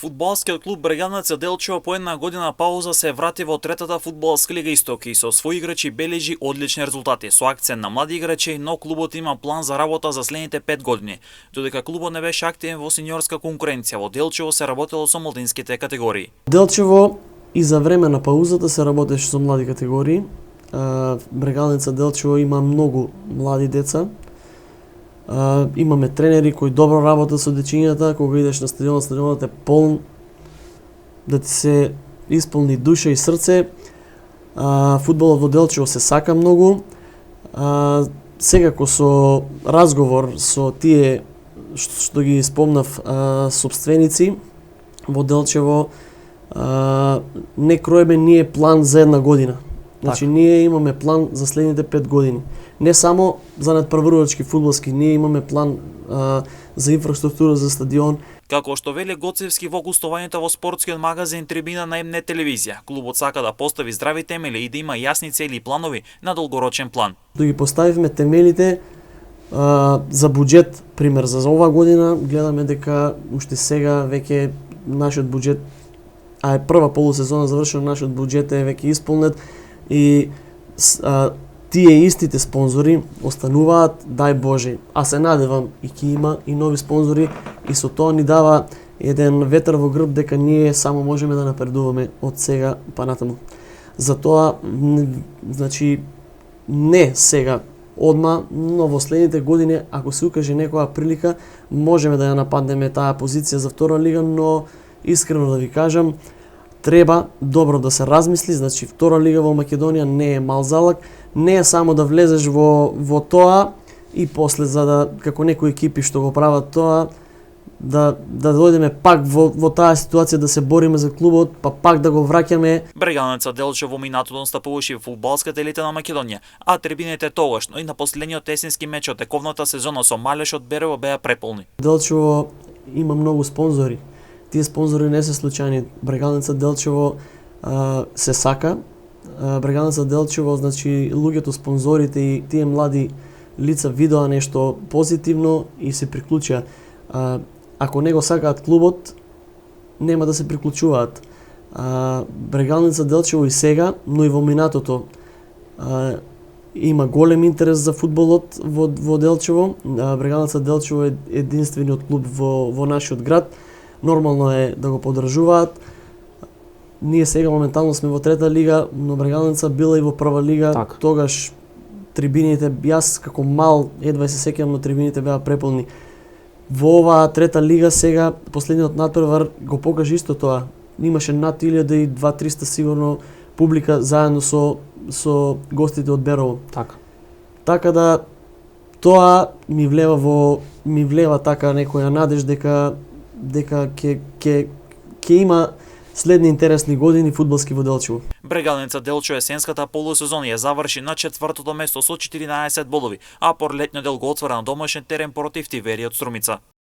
Фудбалскиот клуб Брегалница Делчево по една година пауза се врати во третата фудбалска лига Исток и со своји играчи бележи одлични резултати. Со акцент на млади играчи, но клубот има план за работа за следните 5 години. Додека клубот не беше активен во сениорска конкуренција, во Делчево се работело со младинските категории. Делчево и за време на паузата се работеше со млади категории. Брегалница Делчево има многу млади деца. Имаме тренери кои добро работат со дечињата, кога идеш на стадионот е полн, да ти се исполни душа и срце. Фудбалот во Делчево се сака многу. Секако со разговор со тие што ги спомнав сопственици во Делчево, не кроеме ние план за една година. Значи ние имаме план за следните 5 години. Не само за надпрварувачки фудбалски, ние имаме план за инфраструктура за стадион. Како што вели Гоцевски во гостувањето во спортскиот магазин Трибина на МН телевизија, клубот сака да постави здрави темели и да има јасни цели и планови на долгорочен план. Да ги поставивме темелите за буџет, пример за оваа година, гледаме дека уште сега веќе нашиот буџет, а е прва полусезона завршена, нашиот буџет е веќе исполнет и тие истите спонзори остануваат, дај Боже. А се надевам и ќе има и нови спонзори и со тоа ни дава еден ветер во грб дека ние само можеме да напредуваме од сега па натаму. Затоа, значи, не сега одма, но во следните години, ако се укаже некоја прилика, можеме да ја нападнеме таа позиција за втора лига, но искрено да ви кажам, треба добро да се размисли, значи втора лига во Македонија не е мал залак, не е само да влезеш во тоа и после за да, како некои екипи што го прават тоа, да дојдеме пак во таа ситуација да се бориме за клубот, па пак да го враќаме. Брегалница Делчево во минатото настапуваше во фудбалската елита на Македонија, а трибините тогаш, но и на последниот есенски меч од тековната сезона со Малеш од Берево беа преполни. Делчево има многу спонзори. Тие спонзори не се случајни. Брегалница Делчево се сака. Брегалница Делчево, значи луѓето, спонзорите и тие млади лица видоа нешто позитивно и се приклучија. Ако не го сакаат клубот, нема да се приклучуваат. Брегалница Делчево и сега, но и во минатото има голем интерес за фудбалот во Делчево. Брегалница Делчево е единствениот клуб во нашиот град. Нормално е да го поддржуваат. Ние сега моментално сме во трета лига, но Брегалница била и во прва лига. Так. Тогаш трибините, јас како мал едва се сеќавам, но трибините беа преполни. Во оваа трета лига сега, последниот натпревар го покажа исто тоа. Имаше над 1200-300 сигурно публика заедно со гостите од Берово. Така да тоа ми влева така некоја надеж дека ќе има следни интересни години фудбалски во Делчево. Брегалница Делчево есенската полусезона ја заврши на 4-то место со 14 бодови, а по летниот дел го отвора на домашен терен против Тиверија од Струмица.